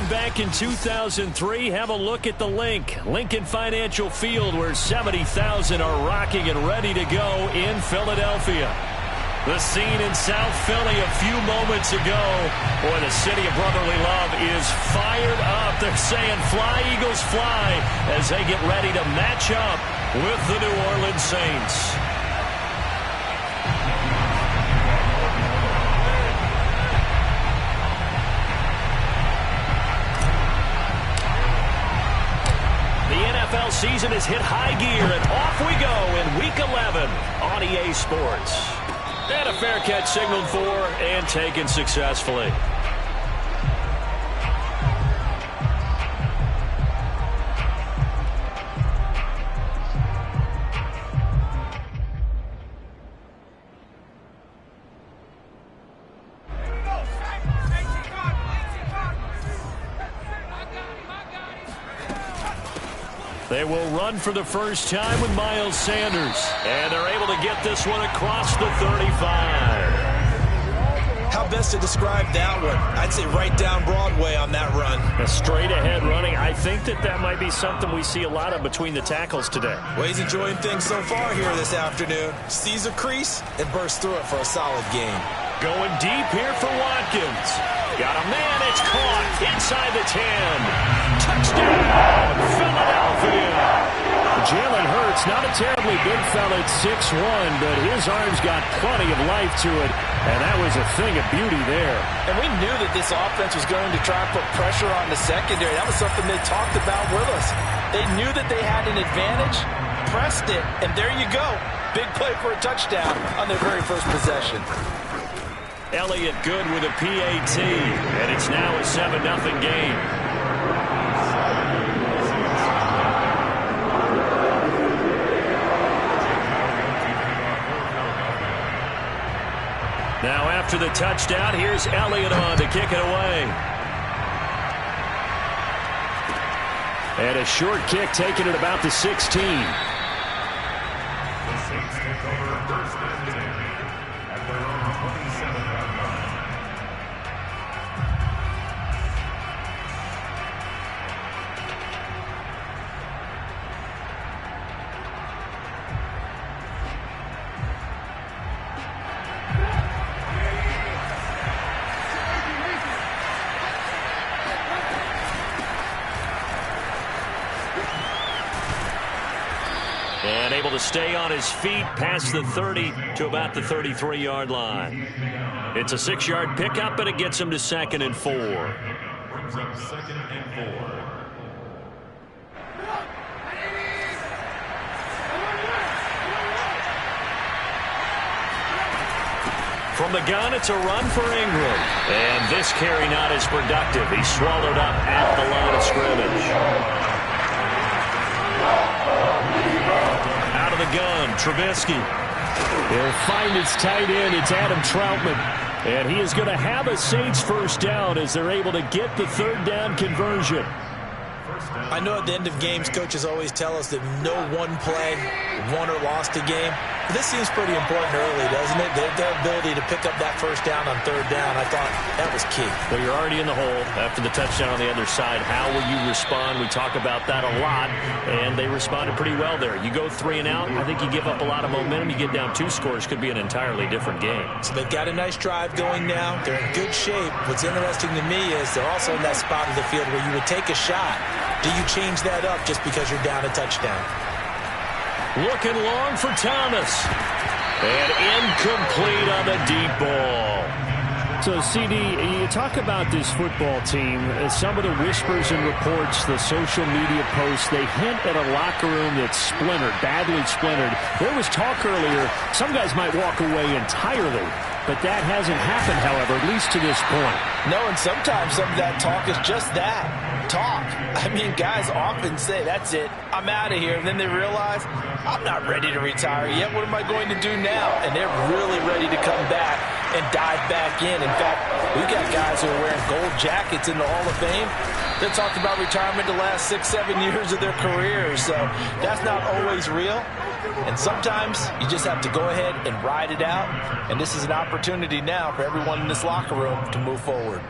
back in 2003, have a look at the Lincoln Financial Field, where 70,000 are rocking and ready to go in Philadelphia. The scene in South Philly a few moments ago. Boy, the city of brotherly love is fired up. They're saying, "Fly, Eagles, fly," as they get ready to match up with the New Orleans Saints. NFL season has hit high gear, and off we go in Week 11 on EA Sports. And a fair catch signaled for and taken successfully. They will run for the first time with Miles Sanders. And they're able to get this one across the 35. How best to describe that one? I'd say right down Broadway on that run. A straight ahead running. I think that might be something we see a lot of between the tackles today. Well, he's enjoying things so far here this afternoon. Sees a crease and bursts through it for a solid gain. Going deep here for Watkins. Got a man, it's caught inside the 10. Touchdown, Philadelphia. Jalen Hurts, not a terribly big fella at 6'1", but his arms got plenty of life to it, and that was a thing of beauty there. And we knew that this offense was going to try and put pressure on the secondary. That was something they talked about with us. They knew that they had an advantage, pressed it, and there you go. Big play for a touchdown on their very first possession. Elliott good with a PAT, and it's now a 7-0 game. Now after the touchdown, here's Elliott on to kick it away. And a short kick taken at about the 16. And able to stay on his feet past the 30 to about the 33-yard line. It's a 6-yard pickup, and it gets him to 2nd and 4. Brings up 2nd and 4. From the gun, it's a run for Ingram. And this carry not as productive. He's swallowed up at the line of scrimmage. Out of the gun, Trubisky. He'll find his tight end. It's Adam Troutman. And he is going to have a Saints first down as they're able to get the 3rd down conversion. I know at the end of games, coaches always tell us that no one play won or lost a game. But this seems pretty important early, doesn't it? Their ability to pick up that first down on 3rd down, I thought that was key. Well, you're already in the hole after the touchdown on the other side. How will you respond? We talk about that a lot, and they responded pretty well there. You go 3 and out, I think you give up a lot of momentum. You get down 2 scores, could be an entirely different game. So they've got a nice drive going now. They're in good shape. What's interesting to me is they're also in that spot of the field where you would take a shot. Do you change that up just because you're down a touchdown? Looking long for Thomas. And incomplete on the deep ball. So, CD, you talk about this football team, some of the whispers and reports, the social media posts, they hint at a locker room that's splintered, badly splintered. There was talk earlier, some guys might walk away entirely, but that hasn't happened, however, at least to this point. No, and sometimes some of that talk is just that, talk. I mean, guys often say, that's it, I'm out of here, and then they realize, I'm not ready to retire yet, what am I going to do now? And they're really ready to come back and dive back in. In fact, we've got guys who are wearing gold jackets in the Hall of Fame that talked about retirement the last 6-7 years of their careers. So that's not always real. And sometimes you just have to go ahead and ride it out. And this is an opportunity now for everyone in this locker room to move forward.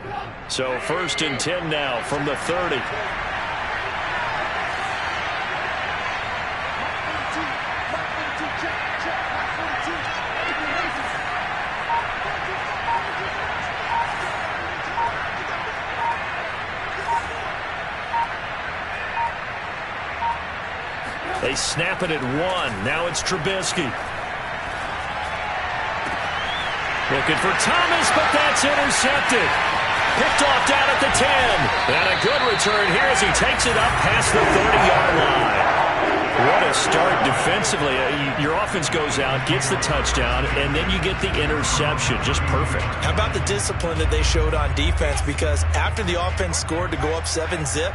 So 1st and 10 now from the 30. They snap it at 1. Now it's Trubisky. Looking for Thomas, but that's intercepted. Picked off down at the 10. And a good return here as he takes it up past the 30-yard line. What a start defensively. Your offense goes out, gets the touchdown, and then you get the interception. Just perfect. How about the discipline that they showed on defense? Because after the offense scored to go up 7-zip,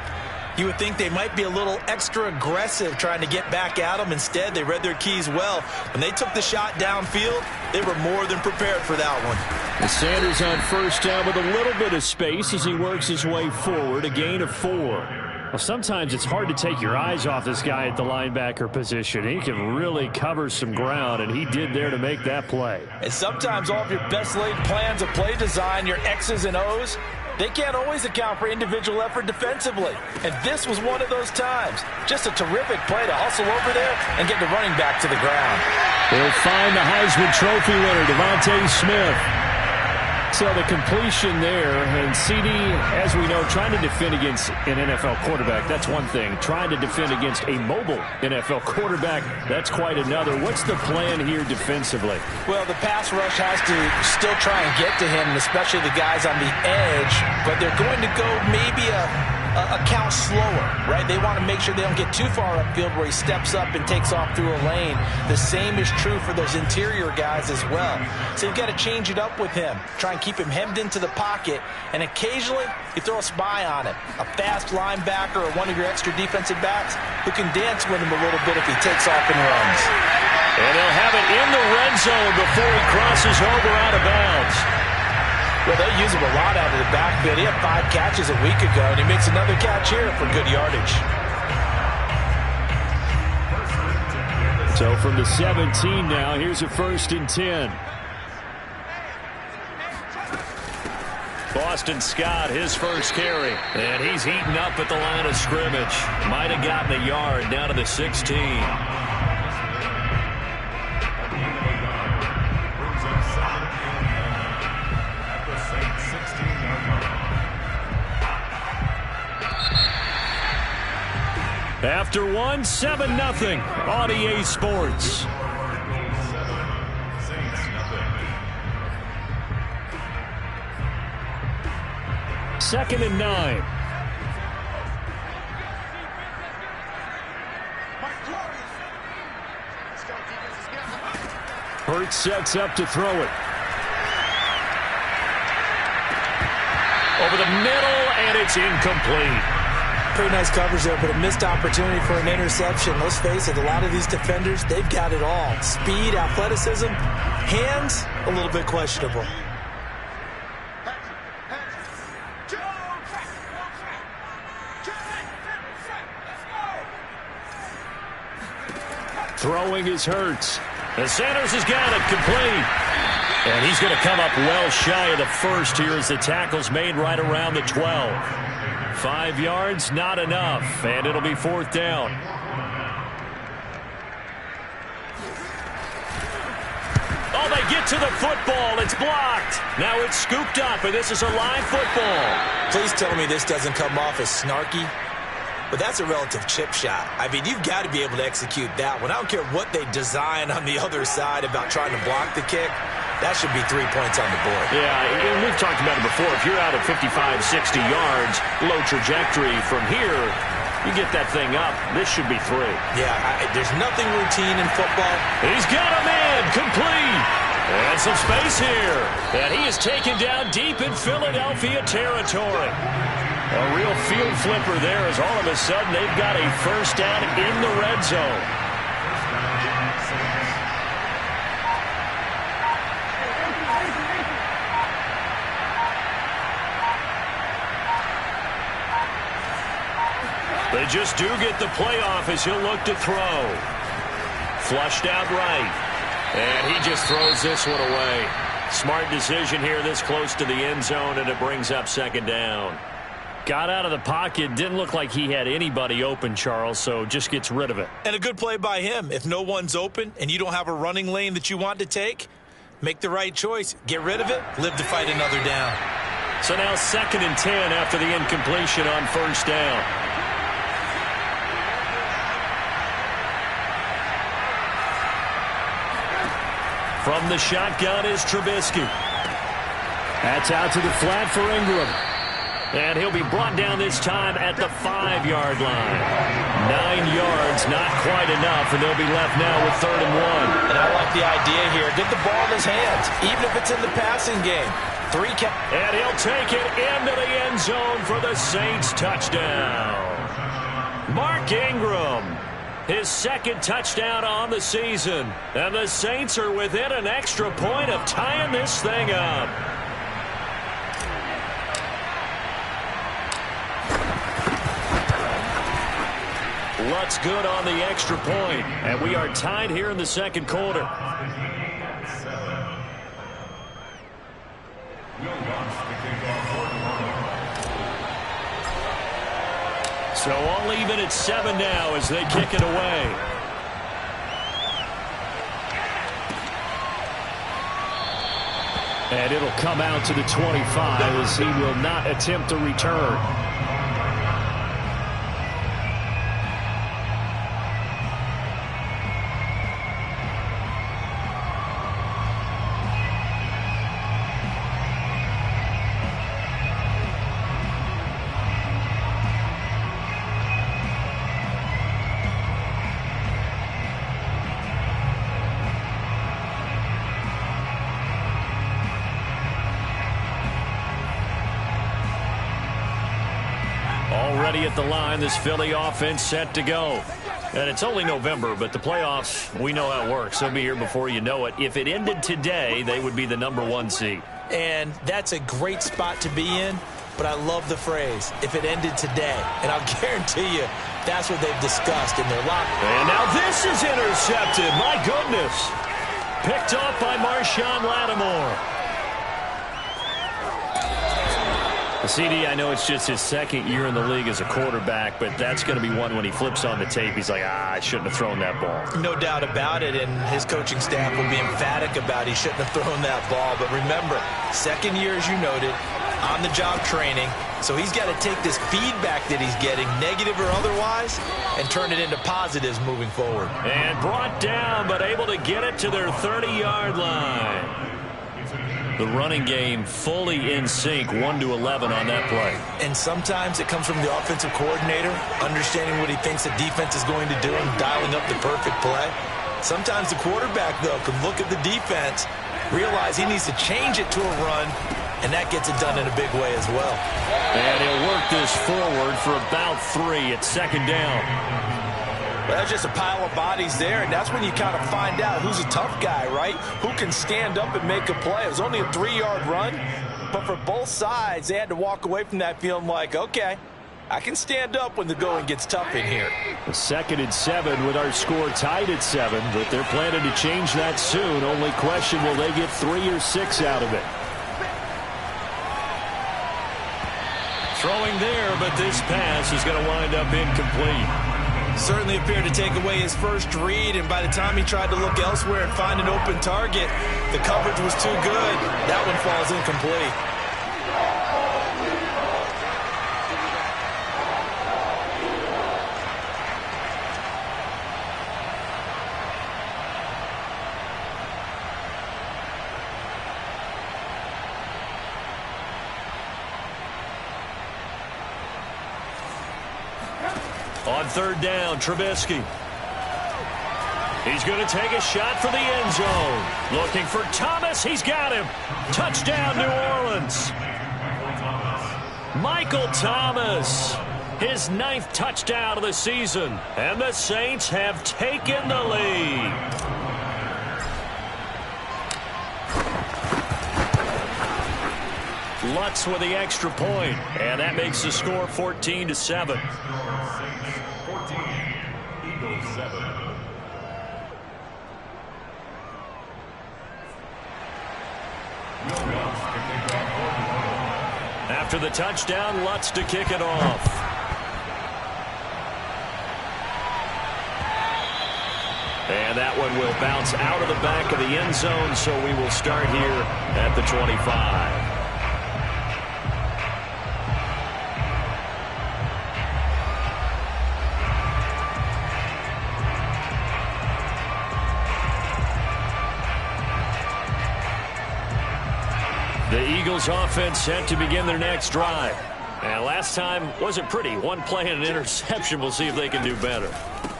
you would think they might be a little extra aggressive trying to get back at them. Instead, they read their keys well. When they took the shot downfield, they were more than prepared for that one. And Sanders on 1st down with a little bit of space as he works his way forward, a gain of 4. Well, sometimes it's hard to take your eyes off this guy at the linebacker position. He can really cover some ground, and he did there to make that play. And sometimes all of your best laid plans of play design, your X's and O's, they can't always account for individual effort defensively. And this was one of those times. Just a terrific play to hustle over there and get the running back to the ground. They'll find the Heisman Trophy winner, Devontae Smith. So the completion there, and CD, as we know, trying to defend against an NFL quarterback, that's one thing. Trying to defend against a mobile NFL quarterback, that's quite another. What's the plan here defensively? Well, the pass rush has to still try and get to him, and especially the guys on the edge, but they're going to go maybe a count slower, right? They want to make sure they don't get too far upfield where he steps up and takes off through a lane. The same is true for those interior guys as well. So you've got to change it up with him. Try and keep him hemmed into the pocket, and occasionally you throw a spy on him. A fast linebacker or one of your extra defensive backs who can dance with him a little bit if he takes off and runs. And he'll have it in the red zone before he crosses over out of bounds. Well, they use him a lot out of the backfield. He had 5 catches a week ago, and he makes another catch here for good yardage. So from the 17 now, here's a 1st and 10. Boston Scott, his first carry. And he's heating up at the line of scrimmage. Might have gotten a yard down to the 16. After 1, 7-0 on EA Sports. Second and 9. Hurts sets up to throw it. Over the middle, and it's incomplete. Pretty nice coverage there, but a missed opportunity for an interception. Let's face it, a lot of these defenders, they've got it all. Speed, athleticism, hands, a little bit questionable. Throwing is Hurts. And Sanders has got it complete. And he's going to come up well shy of the first here as the tackle's made right around the 12. 5 yards, not enough, and it'll be 4th down. Oh, they get to the football. It's blocked. Now it's scooped up, and this is a live football. Please tell me this doesn't come off as snarky, but that's a relative chip shot. I mean, you've got to be able to execute that one. I don't care what they design on the other side about trying to block the kick. That should be 3 points on the board. Yeah, and we've talked about it before. If you're out at 55, 60 yards, low trajectory from here, you get that thing up. This should be 3. Yeah, there's nothing routine in football. He's got a man complete. And some space here. And he is taken down deep in Philadelphia territory. A real field flipper there as all of a sudden they've got a first down in the red zone. They just do get the playoff as he'll look to throw. Flushed out right. And he just throws this one away. Smart decision here this close to the end zone, and it brings up second down. Got out of the pocket. Didn't look like he had anybody open, Charles, so just gets rid of it. And a good play by him. If no one's open and you don't have a running lane that you want to take, make the right choice. Get rid of it. Live to fight another down. So now 2nd and 10 after the incompletion on first down. From the shotgun is Trubisky. That's out to the flat for Ingram. And he'll be brought down this time at the 5-yard line. 9 yards, not quite enough, and they'll be left now with 3rd and 1. And I like the idea here. Get the ball in his hands, even if it's in the passing game. And he'll take it into the end zone for the Saints touchdown. Mark Ingram. His 2nd touchdown on the season. And the Saints are within an extra point of tying this thing up. Lutz good on the extra point. And we are tied here in the 2nd quarter. So all even at 7 now as they kick it away. And it'll come out to the 25 as he will not attempt to return. Already at the line, this Philly offense set to go. And it's only November, but the playoffs, we know how it works. They'll be here before you know it. If it ended today, they would be the #1 seed. And that's a great spot to be in, but I love the phrase, if it ended today. And I'll guarantee you, that's what they've discussed in their locker. And now this is intercepted. My goodness. Picked off by Marshawn Lattimore. CD, I know it's just his 2nd year in the league as a quarterback, but that's going to be one when he flips on the tape. He's like, I shouldn't have thrown that ball. No doubt about it, and his coaching staff will be emphatic about he shouldn't have thrown that ball. But remember, 2nd year, as you noted, on-the-job training. So he's got to take this feedback that he's getting, negative or otherwise, and turn it into positives moving forward. And brought down, but able to get it to their 30-yard line. The running game fully in sync, 1-11 on that play. And sometimes it comes from the offensive coordinator, understanding what he thinks the defense is going to do and dialing up the perfect play. Sometimes the quarterback, though, can look at the defense, realize he needs to change it to a run, and that gets it done in a big way as well. And he'll work this forward for about 3 at 2nd down. Well, that's just a pile of bodies there, and that's when you kind of find out who's a tough guy, right? Who can stand up and make a play. It was only a 3-yard run, but for both sides, they had to walk away from that feeling like, okay, I can stand up when the going gets tough in here. 2nd and 7 with our score tied at 7, but they're planning to change that soon. Only question, will they get 3 or 6 out of it? Throwing there, but this pass is going to wind up incomplete. Certainly appeared to take away his first read, and by the time he tried to look elsewhere and find an open target, the coverage was too good. That one falls incomplete. On 3rd down, Trubisky. He's going to take a shot for the end zone. Looking for Thomas. He's got him. Touchdown, New Orleans. Michael Thomas. His 9th touchdown of the season. And the Saints have taken the lead. Lutz with the extra point, and that makes the score 14-7. 14, Eagles 7. After the touchdown, Lutz to kick it off. And that one will bounce out of the back of the end zone, so we will start here at the 25. The Eagles offense set to begin their next drive. And last time wasn't pretty. One play and an interception. We'll see if they can do better.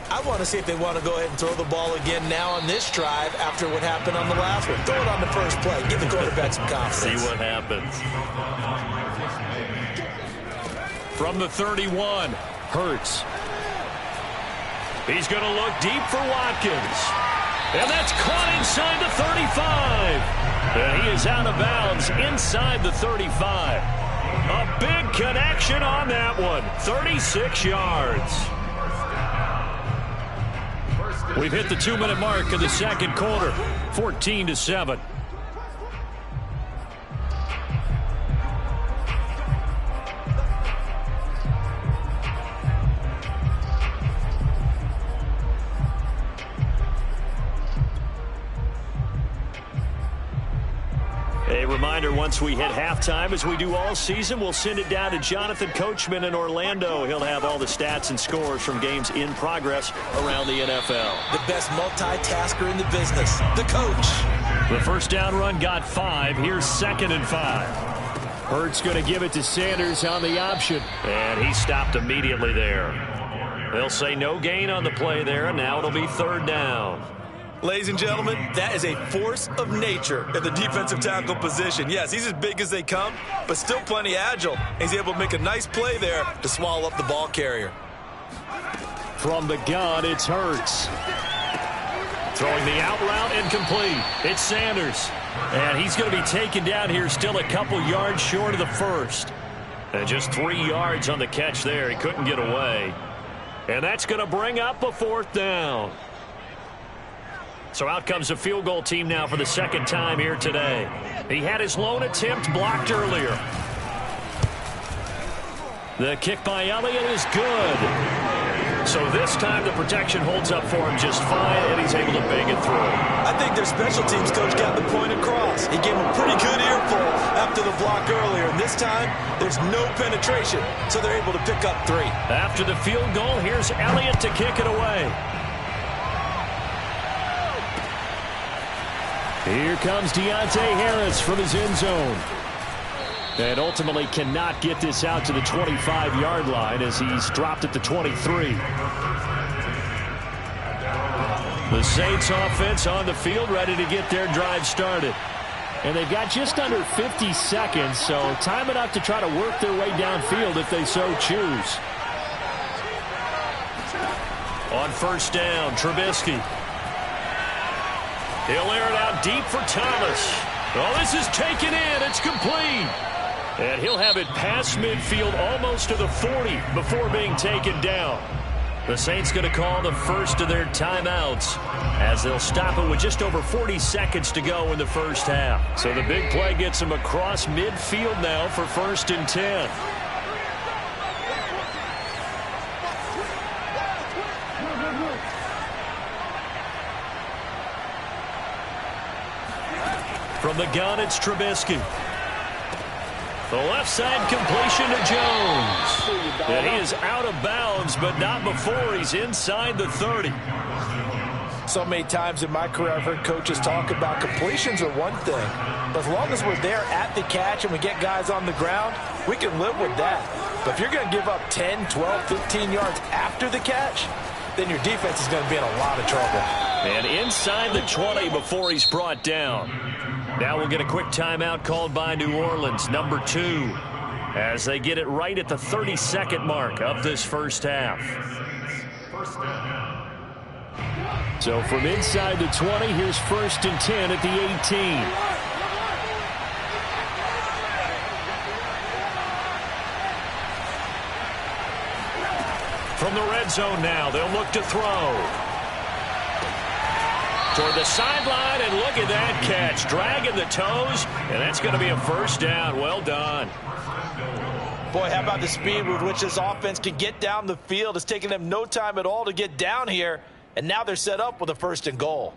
I want to see if they want to go ahead and throw the ball again now on this drive after what happened on the last one. Throw it on the first play. Give the quarterback some confidence. See what happens. From the 31, Hurts. He's going to look deep for Watkins. And that's caught inside the 35. And he is out of bounds inside the 35. A big connection on that one. 36 yards. We've hit the 2-minute mark of the second quarter. 14-7. A reminder, once we hit halftime, as we do all season, we'll send it down to Jonathan Coachman in Orlando. He'll have all the stats and scores from games in progress around the NFL. The best multitasker in the business, the coach. The first down run got 5. Here's 2nd and 5. Hurts going to give it to Sanders on the option. And he stopped immediately there. They'll say no gain on the play there, and now it'll be 3rd down. Ladies and gentlemen, that is a force of nature in the defensive tackle position. Yes, he's as big as they come, but still plenty agile. He's able to make a nice play there to swallow up the ball carrier. From the gun, it's Hurts. Throwing the out route incomplete. It's Sanders. And he's going to be taken down here still a couple yards short of the first. And just 3 yards on the catch there. He couldn't get away. And that's going to bring up a 4th down. So out comes the field goal team now for the second time here today. He had his lone attempt blocked earlier. The kick by Elliott is good. So this time the protection holds up for him just fine, and he's able to bang it through. I think their special teams coach got the point across. He gave him a pretty good earful after the block earlier. And this time, there's no penetration, so they're able to pick up 3. After the field goal, here's Elliott to kick it away. Here comes Deontay Harris from his end zone. And ultimately cannot get this out to the 25-yard line as he's dropped at the 23. The Saints offense on the field ready to get their drive started. And they've got just under 50 seconds, so time enough to try to work their way downfield if they so choose. On first down, Trubisky. He'll air it out deep for Thomas. Oh, this is taken in. It's complete. And he'll have it past midfield almost to the 40 before being taken down. The Saints going to call the first of their timeouts as they'll stop it with just over 40 seconds to go in the first half. So the big play gets them across midfield now for 1st and 10. From the gun, it's Trubisky. The left side completion to Jones. And he is out of bounds, but not before he's inside the 30. So many times in my career, I've heard coaches talk about completions are one thing. But as long as we're there at the catch and we get guys on the ground, we can live with that. But if you're going to give up 10, 12, 15 yards after the catch, then your defense is going to be in a lot of trouble. And inside the 20 before he's brought down. Now we'll get a quick timeout called by New Orleans, number 2, as they get it right at the 32nd mark of this first half. So from inside the 20, here's 1st and 10 at the 18. From the red zone now, they'll look to throw. Toward the sideline, and look at that catch. Dragging the toes, and that's going to be a first down. Well done. Boy, how about the speed with which this offense can get down the field? It's taking them no time at all to get down here, and now they're set up with a 1st and goal.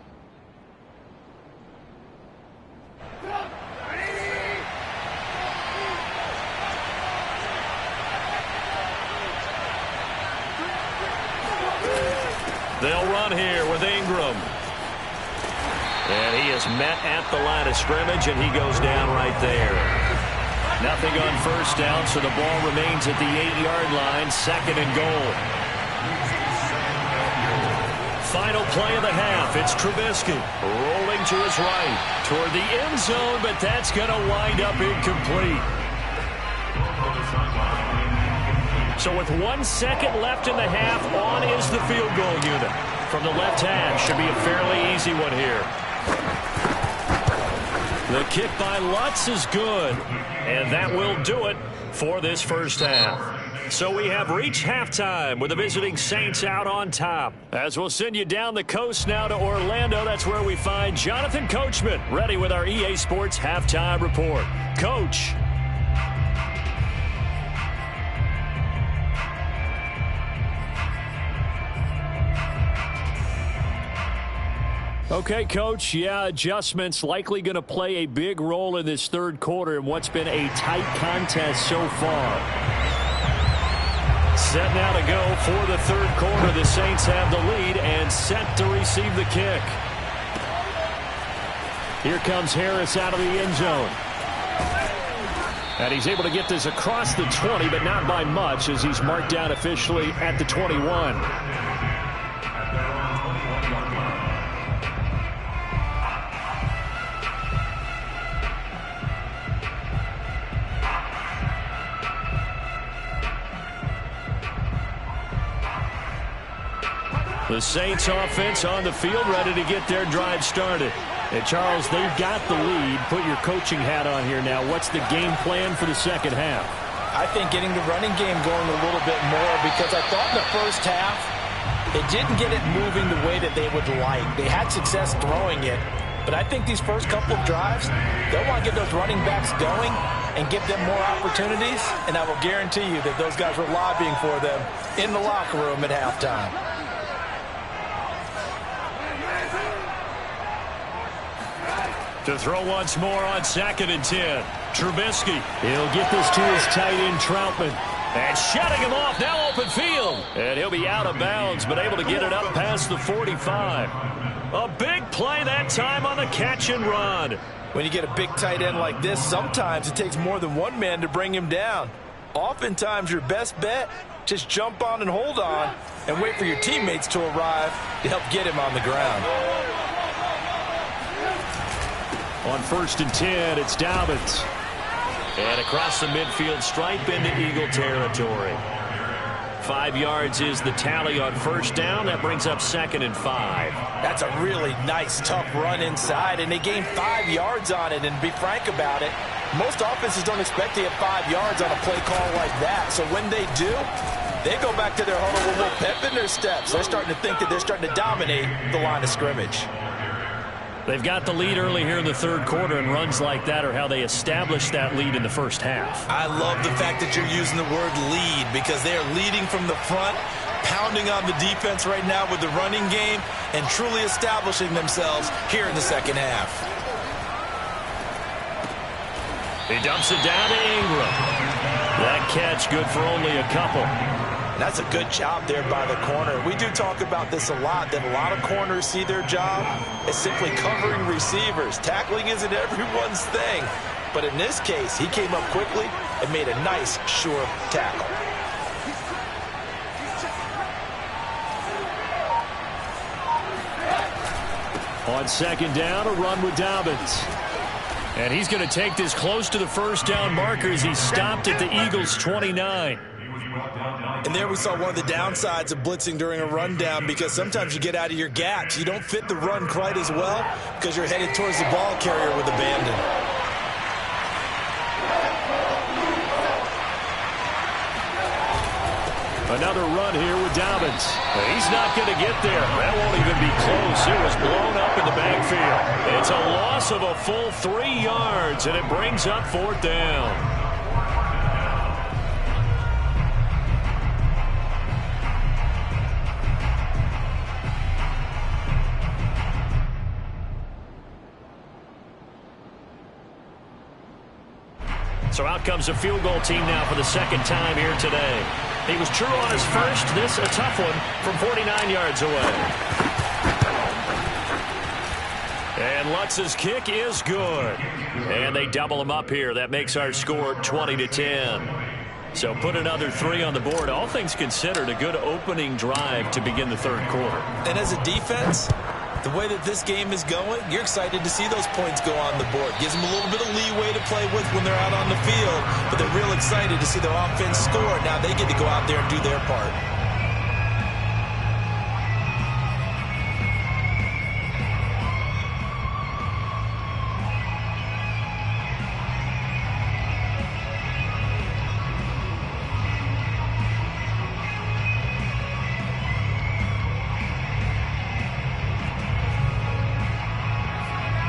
They'll run here with Ingram. And he is met at the line of scrimmage, and he goes down right there. Nothing on first down, so the ball remains at the 8-yard line, 2nd and goal. Final play of the half. It's Trubisky rolling to his right toward the end zone, but that's going to wind up incomplete. So with 1 second left in the half, on is the field goal unit. From the left hash, should be a fairly easy one here. The kick by Lutz is good, and that will do it for this first half. So we have reached halftime with the visiting Saints out on top. As we'll send you down the coast now to Orlando, that's where we find Jonathan Coachman, ready with our EA Sports Halftime Report. Coach. Okay, Coach, yeah, adjustments likely going to play a big role in this third quarter in what's been a tight contest so far. Set now to go for the third quarter. The Saints have the lead and set to receive the kick. Here comes Harris out of the end zone. And he's able to get this across the 20, but not by much as he's marked down officially at the 21. The Saints offense on the field, ready to get their drive started. And Charles, they've got the lead. Put your coaching hat on here now. What's the game plan for the second half? I think getting the running game going a little bit more, because I thought in the first half they didn't get it moving the way that they would like. They had success throwing it, but I think these first couple of drives, they'll want to get those running backs going and give them more opportunities, and I will guarantee you that those guys were lobbying for them in the locker room at halftime. To throw once more on 2nd and 10. Trubisky. He'll get this to his tight end, Troutman. And shutting him off, now open field. And he'll be out of bounds, but able to get it up past the 45. A big play that time on the catch and run. When you get a big tight end like this, sometimes it takes more than one man to bring him down. Oftentimes your best bet, just jump on and hold on and wait for your teammates to arrive to help get him on the ground. On 1st and 10, it's Dobbins. And across the midfield stripe into Eagle territory. 5 yards is the tally on first down. That brings up 2nd and 5. That's a really nice, tough run inside, and they gained 5 yards on it. And to be frank about it, most offenses don't expect to get 5 yards on a play call like that. So when they do, they go back to their huddle with a little pep in their steps. They're starting to think that they're starting to dominate the line of scrimmage. They've got the lead early here in the third quarter, and runs like that are how they established that lead in the first half. I love the fact that you're using the word lead, because they are leading from the front, pounding on the defense right now with the running game, and truly establishing themselves here in the second half. He dumps it down to Ingram. That catch good for only a couple. That's a good job there by the corner. We do talk about this a lot, that a lot of corners see their job as simply covering receivers. Tackling isn't everyone's thing. But in this case, he came up quickly and made a nice, sure tackle. On 2nd down, a run with Dobbins. And he's going to take this close to the first down marker as he stopped at the Eagles' 29. And there we saw one of the downsides of blitzing during a rundown, because sometimes you get out of your gaps. You don't fit the run quite as well because you're headed towards the ball carrier with abandon. Another run here with Dobbins. He's not going to get there. That won't even be close. It was blown up in the backfield. It's a loss of a full 3 yards, and it brings up 4th down. So out comes a field goal team now for the 2nd time here today. He was true on his first. This a tough one from 49 yards away. And Lutz's kick is good. And they double him up here. That makes our score 20-10. So put another 3 on the board. All things considered, a good opening drive to begin the 3rd quarter. And as a defense, the way that this game is going, you're excited to see those points go on the board. Gives them a little bit of leeway to play with when they're out on the field, but they're real excited to see their offense score. Now they get to go out there and do their part.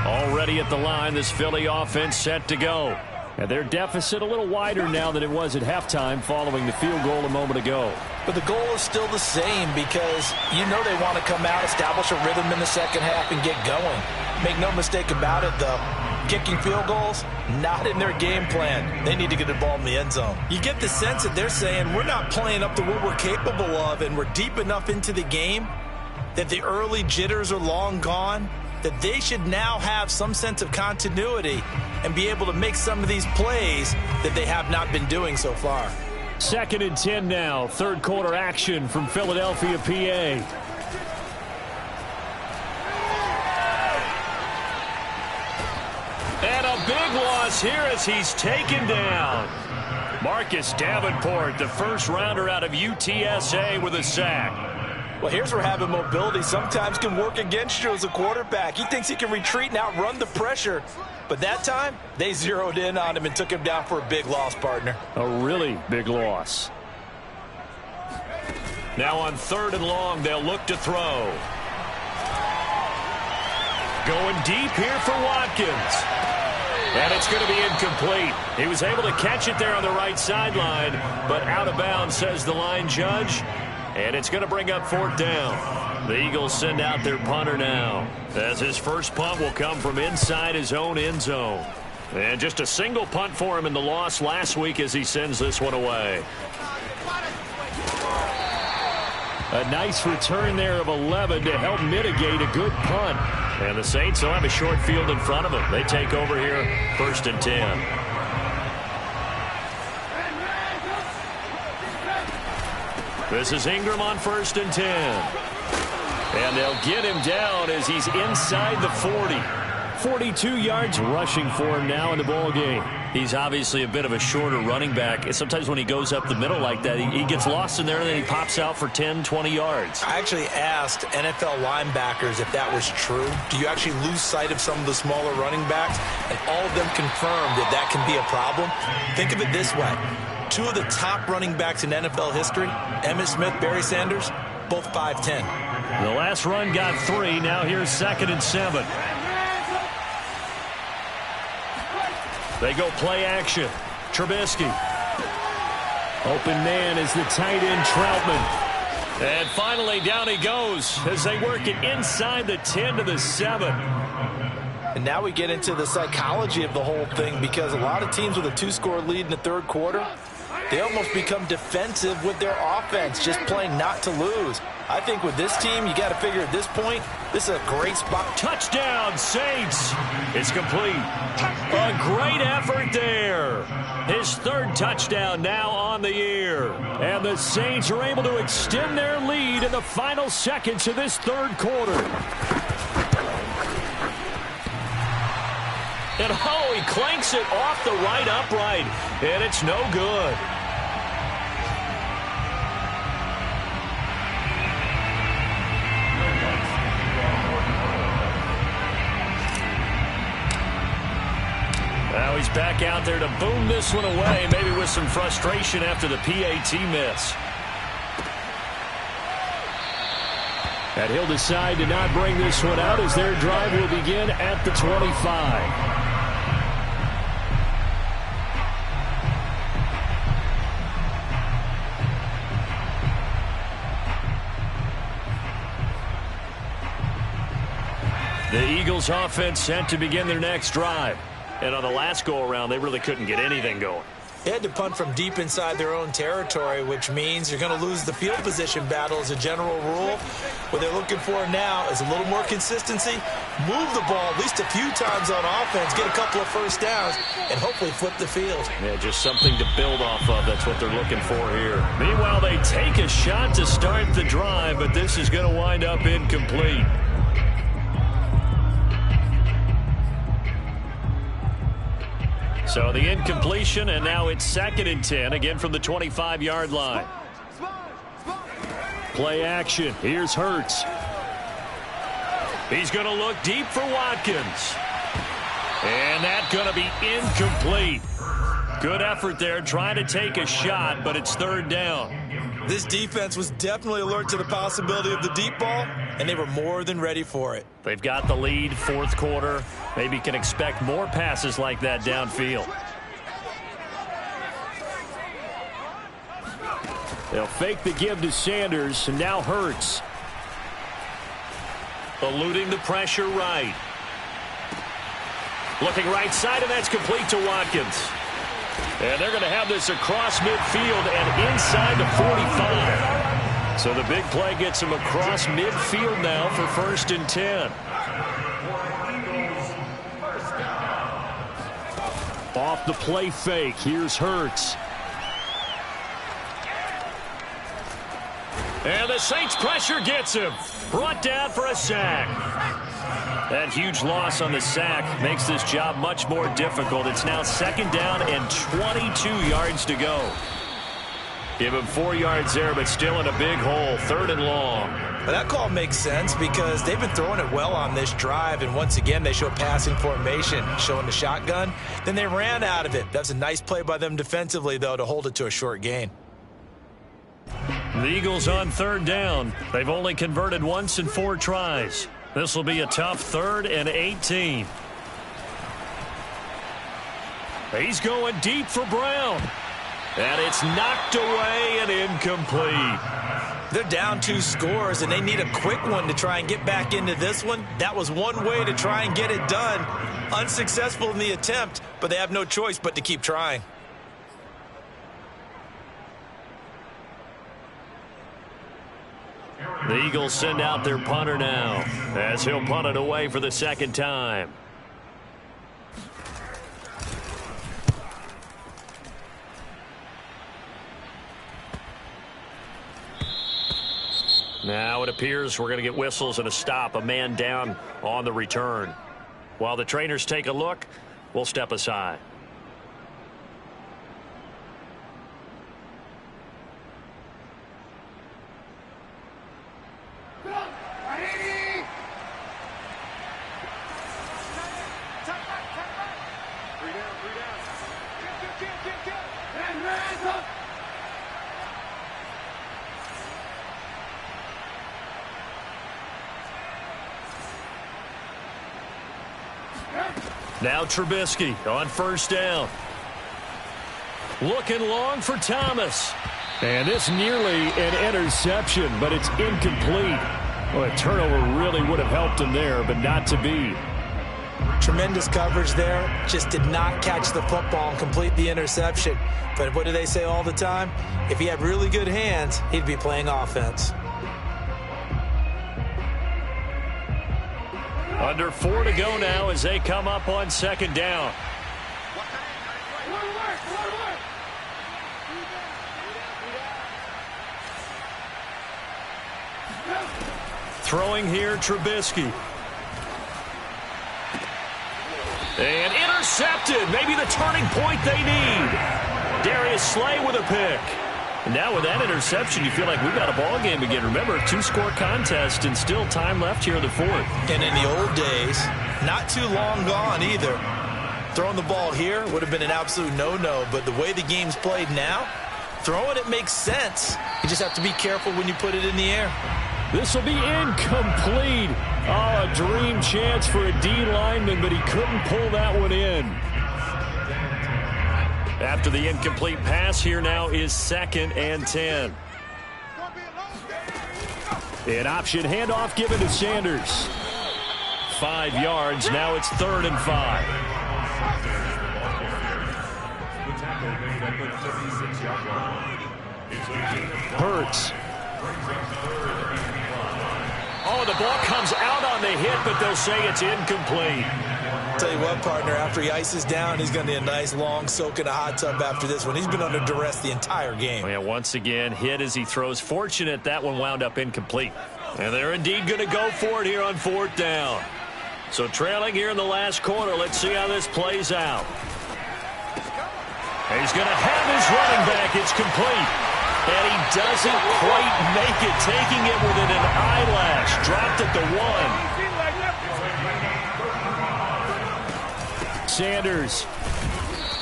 Already at the line, this Philly offense set to go. And their deficit a little wider now than it was at halftime following the field goal a moment ago. But the goal is still the same because you know they want to come out, establish a rhythm in the 2nd half, and get going. Make no mistake about it, though. Kicking field goals, not in their game plan. They need to get the ball in the end zone. You get the sense that they're saying we're not playing up to what we're capable of, and we're deep enough into the game that the early jitters are long gone, that they should now have some sense of continuity and be able to make some of these plays that they have not been doing so far. 2nd and 10 now. 3rd quarter action from Philadelphia, PA. And a big loss here as he's taken down. Marcus Davenport, the 1st rounder out of UTSA, with a sack. Well, here's where having mobility sometimes can work against you as a quarterback. He thinks he can retreat and outrun the pressure. But that time, they zeroed in on him and took him down for a big loss, partner. A really big loss. Now on 3rd and long, they'll look to throw. Going deep here for Watkins. And it's going to be incomplete. He was able to catch it there on the right sideline, but out of bounds, says the line judge. And it's going to bring up 4th down. The Eagles send out their punter now, as his first punt will come from inside his own end zone. And just a single punt for him in the loss last week as he sends this one away. A nice return there of 11 to help mitigate a good punt. And the Saints will have a short field in front of them. They take over here 1st and 10. This is Ingram on 1st and 10. And they'll get him down as he's inside the 40. 42 yards rushing for him now in the ball game. He's obviously a bit of a shorter running back. And sometimes when he goes up the middle like that, he gets lost in there and then he pops out for 10, 20 yards. I actually asked NFL linebackers if that was true. Do you actually lose sight of some of the smaller running backs? And all of them confirmed that that can be a problem. Think of it this way. 2 of the top running backs in NFL history, Emmitt Smith, Barry Sanders, both 5'10". The last run got 3. Now here's 2nd and 7. They go play action. Trubisky. Open man is the tight end, Troutman. And finally down he goes as they work it inside the 10 to the 7. And now we get into the psychology of the whole thing because a lot of teams with a 2-score lead in the 3rd quarter, they almost become defensive with their offense, just playing not to lose. I think with this team, you got to figure at this point, this is a great spot. Touchdown, Saints. It's complete. A great effort there. His 3rd touchdown now on the year. And the Saints are able to extend their lead in the final seconds of this 3rd quarter. And oh, he clanks it off the right upright. And it's no good. Now he's back out there to boom this one away, maybe with some frustration after the PAT miss. And he'll decide to not bring this one out as their drive will begin at the 25. The Eagles offense set to begin their next drive. And on the last go-around, they really couldn't get anything going. They had to punt from deep inside their own territory, which means you're going to lose the field position battle as a general rule. What they're looking for now is a little more consistency, move the ball at least a few times on offense, get a couple of first downs, and hopefully flip the field. Yeah, just something to build off of. That's what they're looking for here. Meanwhile, they take a shot to start the drive, but this is going to wind up incomplete. So the incompletion, and now it's 2nd and 10, again from the 25-yard line. Play action. Here's Hurts. He's going to look deep for Watkins. And that's going to be incomplete. Good effort there, trying to take a shot, but it's 3rd down. This defense was definitely alert to the possibility of the deep ball, and they were more than ready for it. They've got the lead, 4th quarter. Maybe can expect more passes like that downfield. They'll fake the give to Sanders, and now Hurts. Eluding the pressure right. Looking right side, and that's complete to Watkins. And they're going to have this across midfield and inside the 45. So the big play gets him across midfield now for 1st and 10. Off the play fake, here's Hurts. And the Saints pressure gets him. Brought down for a sack. That huge loss on the sack makes this job much more difficult. It's now 2nd down and 22 yards to go. Give him 4 yards there, but still in a big hole. 3rd and long. Well, that call makes sense because they've been throwing it well on this drive, and once again they show passing formation, showing the shotgun. Then they ran out of it. That's a nice play by them defensively, though, to hold it to a short gain. The Eagles on 3rd down. They've only converted once in 4 tries. This will be a tough 3rd and 18. He's going deep for Brown. And it's knocked away and incomplete. They're down 2 scores, and they need a quick one to try and get back into this one. That was one way to try and get it done. Unsuccessful in the attempt, but they have no choice but to keep trying. The Eagles send out their punter now as he'll punt it away for the 2nd time. Now it appears we're going to get whistles and a stop, a man down on the return. While the trainers take a look, we'll step aside. Now Trubisky on 1st down. Looking long for Thomas. And this nearly an interception, but it's incomplete. Well, a turnover really would have helped him there, but not to be. Tremendous coverage there. Just did not catch the football and complete the interception. But what do they say all the time? If he had really good hands, he'd be playing offense. Under 4 to go now as they come up on 2nd down. Throwing here, Trubisky. And intercepted. Maybe the turning point they need. Darius Slay with a pick. And now with that interception, you feel like we've got a ball game again. Remember, 2-score contest and still time left here in the 4th. And in the old days, not too long gone either. Throwing the ball here would have been an absolute no-no, but the way the game's played now, throwing it makes sense. You just have to be careful when you put it in the air. This will be incomplete. Oh, a dream chance for a D lineman, but he couldn't pull that one in. After the incomplete pass, here now is 2nd and 10. An option handoff given to Sanders. 5 yards. Now it's 3rd and 5. Hurts. Oh, the ball comes out on the hit, but they'll say it's incomplete. Tell you what, partner, after he ices down, he's going to need a nice long soak in a hot tub after this one. He's been under duress the entire game. Yeah, once again, hit as he throws. Fortunate that one wound up incomplete. And they're indeed going to go for it here on 4th down. So trailing here in the last quarter. Let's see how this plays out. He's going to have his running back. It's complete. And he doesn't quite make it, taking it within an eyelash. Dropped at the 1. Sanders.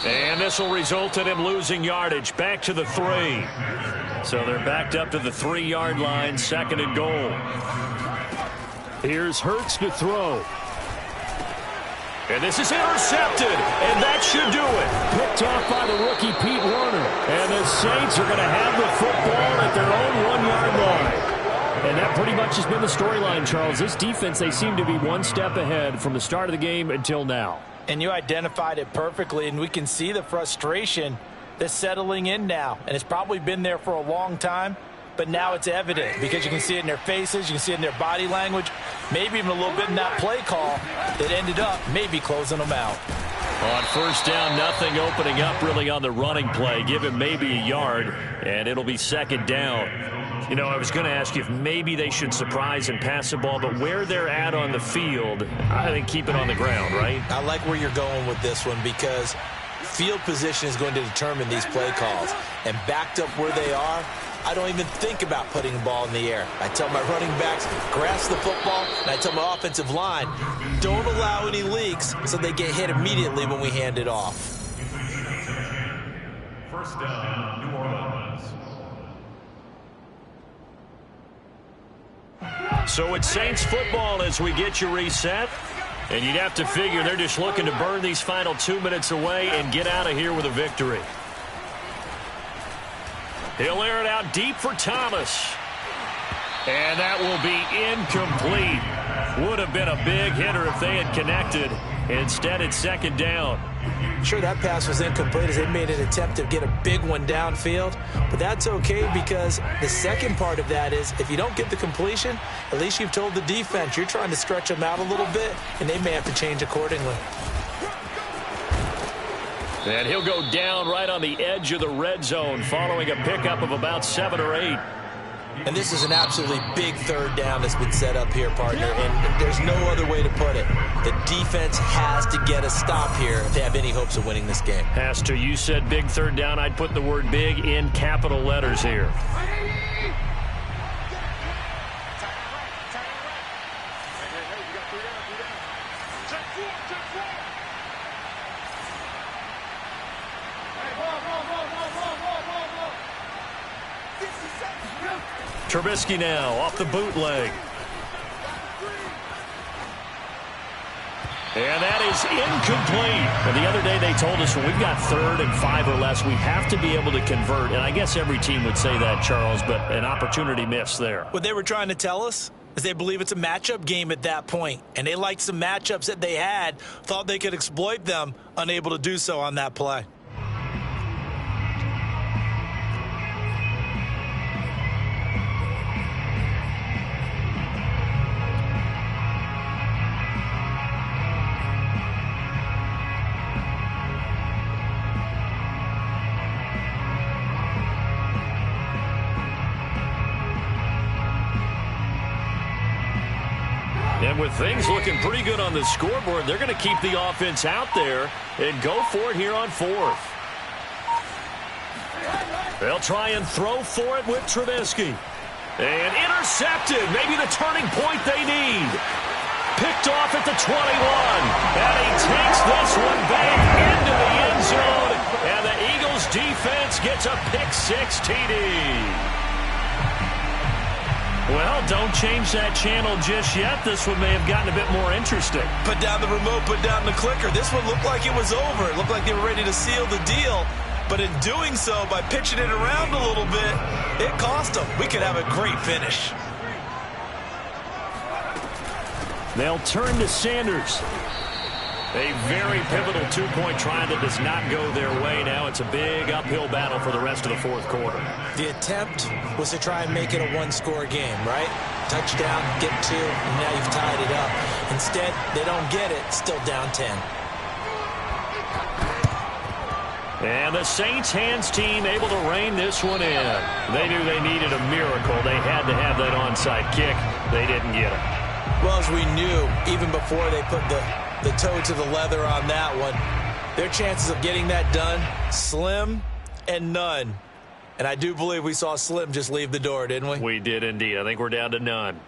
And this will result in him losing yardage. Back to the 3. So they're backed up to the 3-yard line, 2nd and goal. Here's Hurts to throw. And this is intercepted, and that should do it. Picked off by the rookie Pete Werner. And the Saints are going to have the football at their own 1-yard line. And that pretty much has been the storyline, Charles. This defense, they seem to be one step ahead from the start of the game until now. And you identified it perfectly, and we can see the frustration that's settling in now. And it's probably been there for a long time, but now it's evident because you can see it in their faces, you can see it in their body language, maybe even a little bit in that play call that ended up maybe closing them out. On 1st down, nothing opening up really on the running play. Give him maybe a yard, and it'll be 2nd down. You know, I was going to ask you if maybe they should surprise and pass the ball, but where they're at on the field, I think keep it on the ground, right? I like where you're going with this one because field position is going to determine these play calls. And backed up where they are, I don't even think about putting the ball in the air. I tell my running backs, grasp the football, and I tell my offensive line, don't allow any leaks so they get hit immediately when we hand it off. 1st down, New Orleans. So it's Saints football as we get you reset. And you'd have to figure they're just looking to burn these final 2 minutes away and get out of here with a victory. He'll air it out deep for Thomas. And that will be incomplete. Would have been a big hitter if they had connected. Instead, it's 2nd down. Sure, that pass was incomplete as they made an attempt to get a big one downfield. But that's okay because the second part of that is if you don't get the completion, at least you've told the defense you're trying to stretch them out a little bit, and they may have to change accordingly. And he'll go down right on the edge of the red zone following a pickup of about 7 or 8. And this is an absolutely big 3rd down that's been set up here, partner, and there's no other way to put it. The defense has to get a stop here if they have any hopes of winning this game. Has to. You said big 3rd down. I'd put the word big in capital letters here. Trubisky now off the bootleg. And that is incomplete. And the other day they told us when we've got 3rd and 5 or less, we have to be able to convert. And I guess every team would say that, Charles, but an opportunity missed there. What they were trying to tell us is they believe it's a matchup game at that point. And they liked some matchups that they had, thought they could exploit them, unable to do so on that play. And with things looking pretty good on the scoreboard, they're going to keep the offense out there and go for it here on 4th. They'll try and throw for it with Trubisky. And intercepted. Maybe the turning point they need. Picked off at the 21. And he takes this one back into the end zone. And the Eagles defense gets a pick 6 TD. Well, don't change that channel just yet. This one may have gotten a bit more interesting. Put down the remote, put down the clicker. This one looked like it was over. It looked like they were ready to seal the deal. But in doing so, by pitching it around a little bit, it cost them. We could have a great finish. They'll turn to Sanders. A very pivotal two-point try that does not go their way. Now it's a big uphill battle for the rest of the fourth quarter. The attempt was to try and make it a one-score game, right? Touchdown, get two, and now you've tied it up. Instead, they don't get it, still down 10. And the Saints hands team able to rein this one in. They knew they needed a miracle. They had to have that onside kick. They didn't get it. Well, as we knew, even before they put the toe to the leather on that one, their chances of getting that done, slim and none. And I do believe we saw Slim just leave the door, didn't we? We did indeed. I think we're down to none.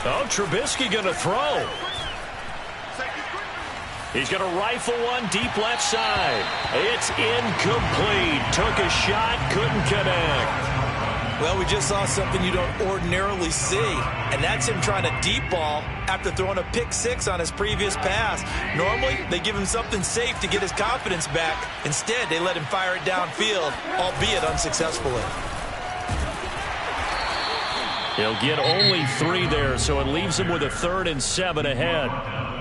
Oh, Trubisky going to throw. He's going to rifle one deep left side. It's incomplete. Took a shot, couldn't connect. Well, we just saw something you don't ordinarily see, and that's him trying to deep ball after throwing a pick six on his previous pass. Normally, they give him something safe to get his confidence back. Instead, they let him fire it downfield, albeit unsuccessfully. He'll get only 3 there, so it leaves him with a 3rd and 7 ahead.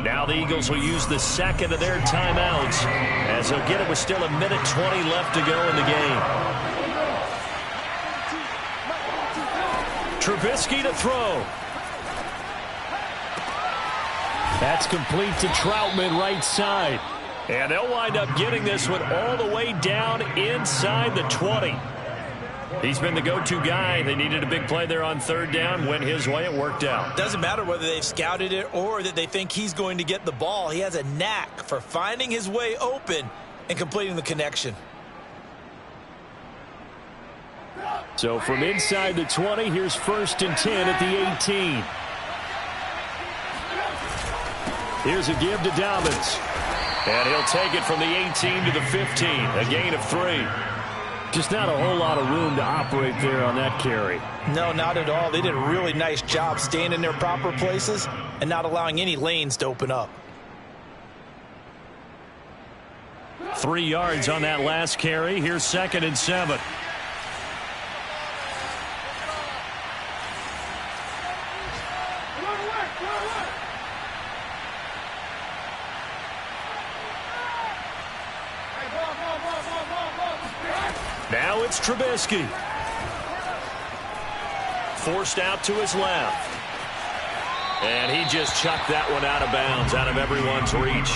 Now the Eagles will use the second of their timeouts, as they'll get it with still 1:20 left to go in the game. Trubisky to throw. That's complete to Troutman, right side. And they'll wind up getting this one all the way down inside the 20. He's been the go-to guy. They needed a big play there on 3rd down. Went his way. It worked out. Doesn't matter whether they've scouted it or that they think he's going to get the ball. He has a knack for finding his way open and completing the connection. So from inside the 20, here's 1st and 10 at the 18. Here's a give to Dobbins. And he'll take it from the 18 to the 15. A gain of 3. Just not a whole lot of room to operate there on that carry. No, not at all. They did a really nice job staying in their proper places and not allowing any lanes to open up. 3 yards on that last carry. Here's 2nd and 7. Now it's Trubisky. Forced out to his left. And he just chucked that one out of bounds, out of everyone's reach.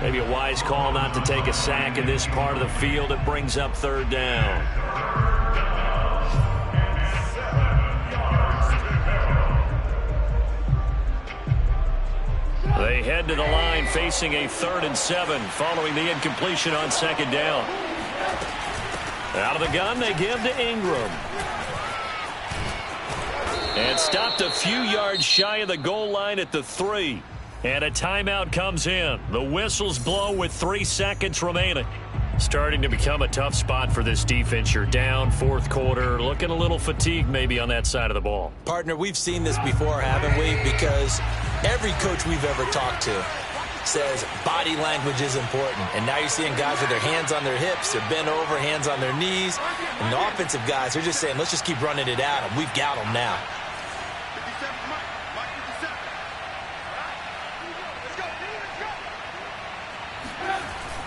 Maybe a wise call not to take a sack in this part of the field. It brings up 3rd down. They head to the line facing a 3rd and 7 following the incompletion on 2nd down. Out of the gun, they give to Ingram. And stopped a few yards shy of the goal line at the 3. And a timeout comes in. The whistles blow with 3 seconds remaining. Starting to become a tough spot for this defense. You're down 4th quarter. Looking a little fatigued maybe on that side of the ball. Partner, we've seen this before, haven't we? Because every coach we've ever talked to says body language is important. And now you're seeing guys with their hands on their hips, they're bent over, hands on their knees. And the offensive guys, they're just saying, let's just keep running it at them. We've got them now.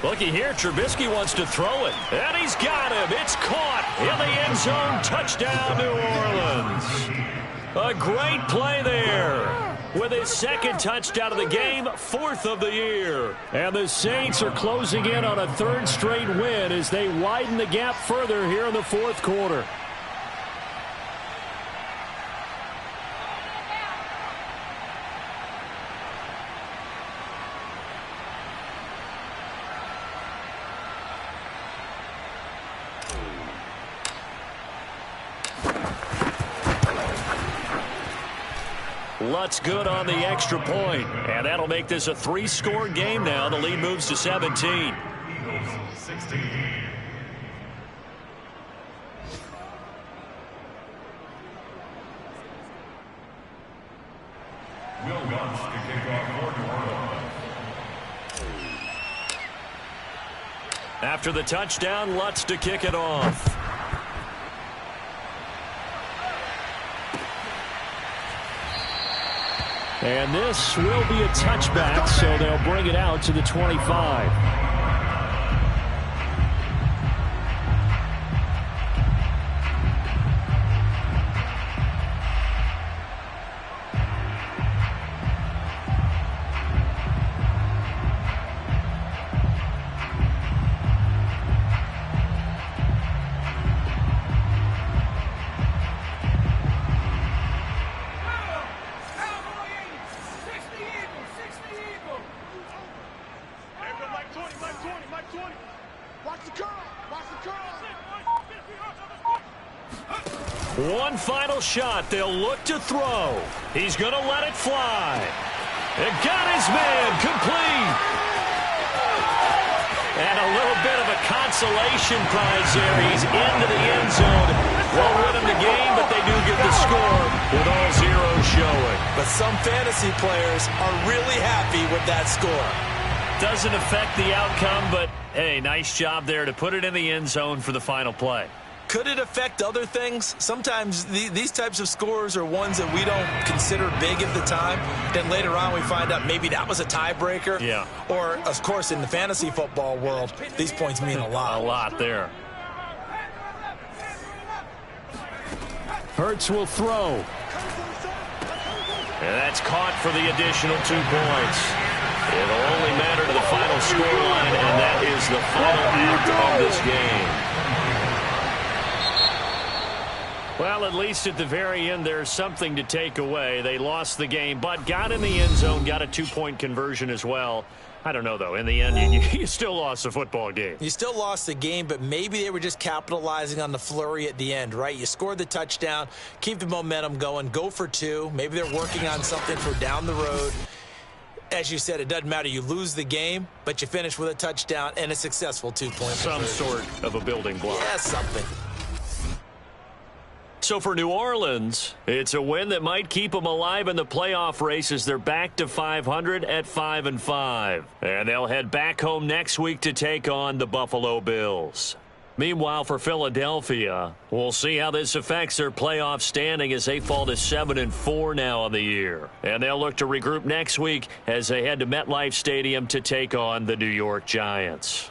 Looky here, Trubisky wants to throw it. And he's got him. It's caught in the end zone. Touchdown, New Orleans. A great play there. With his 2nd touchdown of the game, 4th of the year. And the Saints are closing in on a 3rd straight win as they widen the gap further here in the 4th quarter. Lutz good on the extra point. And that'll make this a 3-score game now. The lead moves to 17. Lutz to kick off for New Orleans. After the touchdown, Lutz to kick it off. And this will be a touchback, so they'll bring it out to the 25. One final shot. They'll look to throw. He's going to let it fly. It got his man complete. And a little bit of a consolation prize there. He's into the end zone. Won't win him the game, but they do get the score with all zeros showing. But some fantasy players are really happy with that score. Doesn't affect the outcome, but, hey, nice job there to put it in the end zone for the final play. Could it affect other things? Sometimes these types of scores are ones that we don't consider big at the time. Then later on we find out maybe that was a tiebreaker. Yeah. Or, of course, in the fantasy football world, these points mean a lot. A lot there. Hurts will throw. And that's caught for the additional 2 points. It'll only matter to the final scoreline, and that is the final act of this game. Well, at least at the very end, there's something to take away. They lost the game, but got in the end zone, got a 2-point conversion as well. I don't know, though. In the end, you still lost the football game. You still lost the game, but maybe they were just capitalizing on the flurry at the end, right? You scored the touchdown, keep the momentum going, go for 2. Maybe they're working on something for down the road. As you said, it doesn't matter. You lose the game, but you finish with a touchdown and a successful 2-point Some conversion. sort of a building block. Yeah, something. So for New Orleans, it's a win that might keep them alive in the playoff race as they're back to 500 at 5-5. And they'll head back home next week to take on the Buffalo Bills. Meanwhile, for Philadelphia, we'll see how this affects their playoff standing as they fall to 7-4 now on the year. And they'll look to regroup next week as they head to MetLife Stadium to take on the New York Giants.